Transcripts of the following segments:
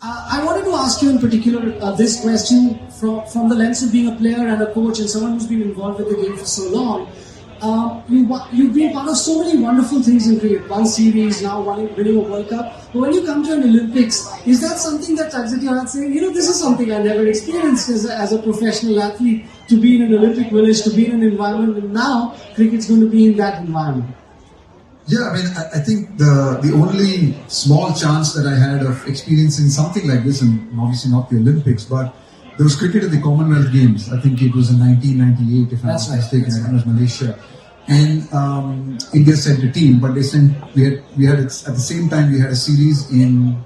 I wanted to ask you in particular this question from the lens of being a player and a coach and someone who's been involved with the game for so long. You've been part of so many wonderful things in cricket. One series, now winning a World Cup. But when you come to an Olympics, is that something that tugs at your heart saying, this is something I never experienced as a professional athlete, to be in an Olympic village, to be in an environment, and now cricket's going to be in that environment? Yeah, I mean, I think the only small chance that I had of experiencing something like this, and obviously not the Olympics, but there was cricket at the Commonwealth Games. I think it was in 1998, if I'm not mistaken. I think it was Malaysia. And India sent a team, but they sent, we had at the same time, we had a series in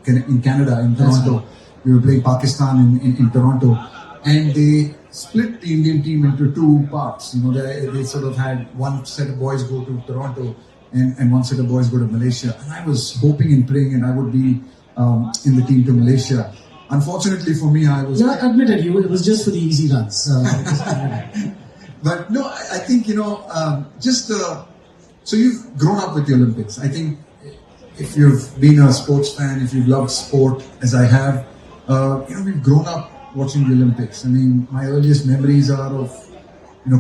Canada, in Toronto. We were playing Pakistan in Toronto. And they split the Indian team into two parts. They sort of had one set of boys go to Toronto, and one set of boys go to Malaysia. And I was hoping and praying and I would be in the team to Malaysia. Unfortunately for me, I was... Yeah, admitted it was just for the easy runs. But no, I think, so you've grown up with the Olympics. I think if you've been a sports fan, if you've loved sport as I have, we've grown up watching the Olympics. I mean, my earliest memories are of,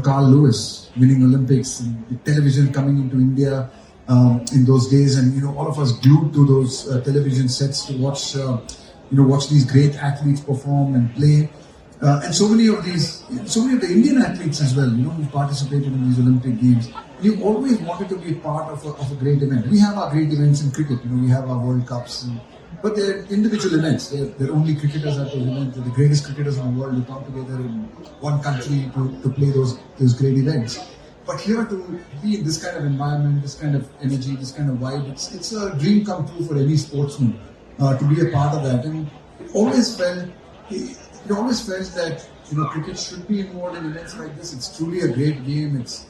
Carl Lewis winning Olympics and the television coming into India in those days, and all of us glued to those television sets to watch these great athletes perform and play, and so many of the Indian athletes as well, who participated in these Olympic Games. You always wanted to be part of a great event. We have our great events in cricket. We have our World Cups, but they're individual events. They're only cricketers at those events. They're the greatest cricketers in the world who come together in one country to play those great events. But here, to be in this kind of environment, this kind of energy, this kind of vibe, it's a dream come true for any sportsman to be a part of that. And it always felt that cricket should be involved in events like this. It's truly a great game. It's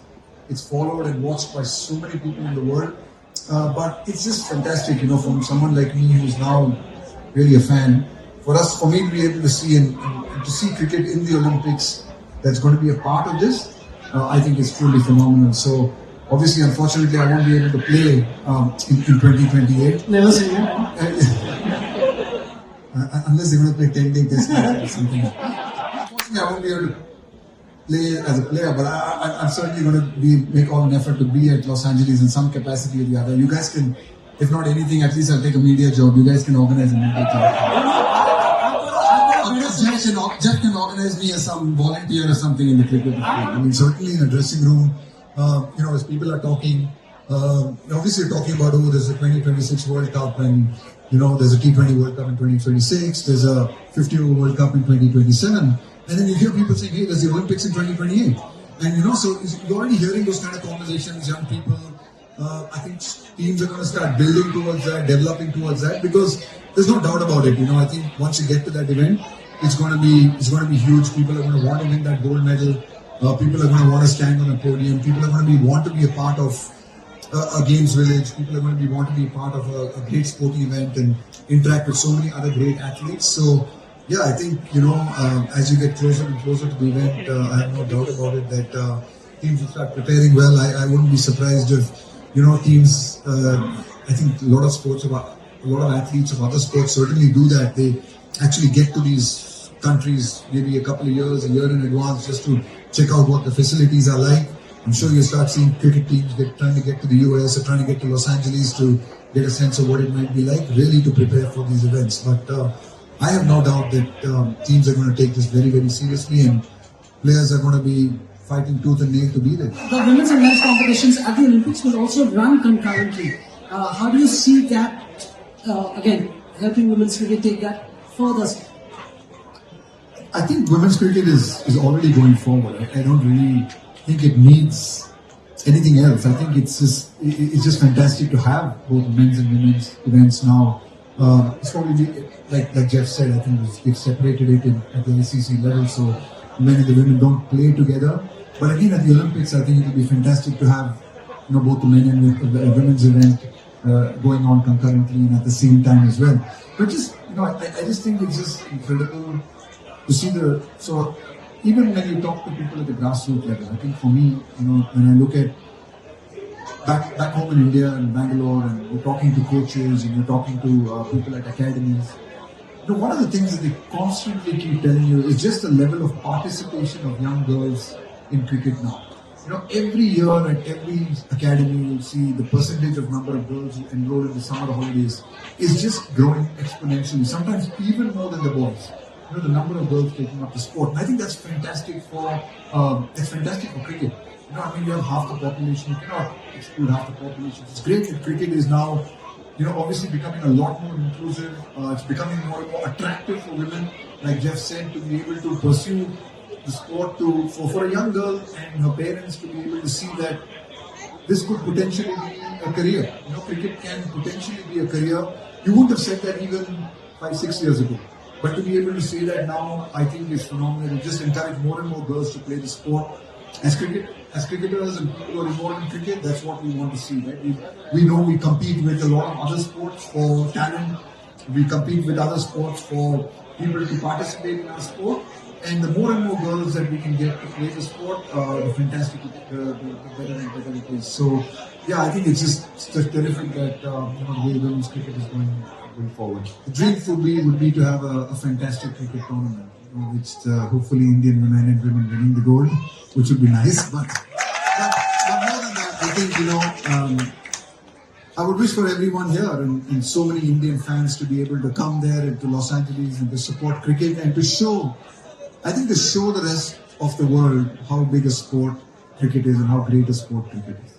followed and watched by so many people in the world. But it's just fantastic, from someone like me who's now really a fan. For me to be able to see and to see cricket in the Olympics that's going to be a part of this, I think it's truly phenomenal. So, obviously, unfortunately, I won't be able to play in 2028. Never say that. Unless they're going to play 10-day test matches or something. Unfortunately, I won't be able to play as a player, but I'm certainly going to make all an effort to be at Los Angeles in some capacity or the other. You guys can, if not anything, at least I'll take a media job. You guys can organize a media job. Jeff can organize me as some volunteer or something in the cricket. I mean, certainly in a dressing room, as people are talking, obviously you're talking about, there's a 2026 World Cup and, there's a T20 World Cup in 2026, there's a 50-over World Cup in 2027. And then you hear people saying, hey, there's the Olympics in 2028. And, so you're already hearing those kind of conversations, young people. I think teams are going to start building towards that, developing towards that, because there's no doubt about it. I think once you get to that event, it's going to be huge. People are going to want to win that gold medal. People are going to want to stand on a podium. People are going to want to be a part of a games village. People are going to want to be a part of a great sporting event and interact with so many other great athletes. So, yeah, I think, as you get closer and closer to the event, I have no doubt about it that teams will start preparing well. I wouldn't be surprised if, teams, I think a lot of athletes of other sports certainly do that. They actually get to these countries maybe a couple of years, a year in advance, just to check out what the facilities are like. I'm sure you start seeing cricket teams trying to get to the US or trying to get to Los Angeles to get a sense of what it might be like, really to prepare for these events. But I have no doubt that teams are going to take this very, very seriously, and players are going to be fighting tooth and nail to be there. The women's and men's competitions at the Olympics will also run concurrently. How do you see that, again, helping women's cricket take that further? I think women's cricket is already going forward. I don't really think it needs anything else. I think it's just fantastic to have both men's and women's events now. It's probably, like Jeff said, I think they've separated it at the ICC level, so men and the women don't play together. But again, at the Olympics, I think it will be fantastic to have both the men and the women's event going on concurrently and at the same time as well. But just I just think it's just incredible to see so even when you talk to people at the grassroots level, I think for me, when I look at back home in India and Bangalore, and you're talking to coaches and you're talking to people at academies, one of the things that they constantly keep telling you is just the level of participation of young girls in cricket now. Every year at every academy, you'll see the percentage of number of girls who enroll in the summer holidays is just growing exponentially, sometimes even more than the boys. The number of girls taking up the sport. And I think that's fantastic for cricket. You have half the population, you cannot exclude half the population. It's great that cricket is now, obviously becoming a lot more inclusive. It's becoming more and more attractive for women, like Jeff said, to be able to pursue the sport for a young girl and her parents to be able to see that this could potentially be a career. Cricket can potentially be a career. You wouldn't have said that even 5-6 years ago. But to be able to say that now, I think is phenomenal. It just encourage more and more girls to play the sport. As cricketers and people who are involved in cricket, that's what we want to see, right? We know we compete with a lot of other sports for talent. We compete with other sports for people to participate in our sport. And the more and more girls that we can get to play the sport, the fantastic, the better and better it is. So, yeah, I think it's just terrific that the way women's cricket is going forward. The dream would be to have a fantastic cricket tournament, which hopefully Indian women and women winning the gold, which would be nice. But more than that, I think I would wish for everyone here and so many Indian fans to be able to come there to Los Angeles and to support cricket and to show the rest of the world how big a sport cricket is and how great a sport cricket is.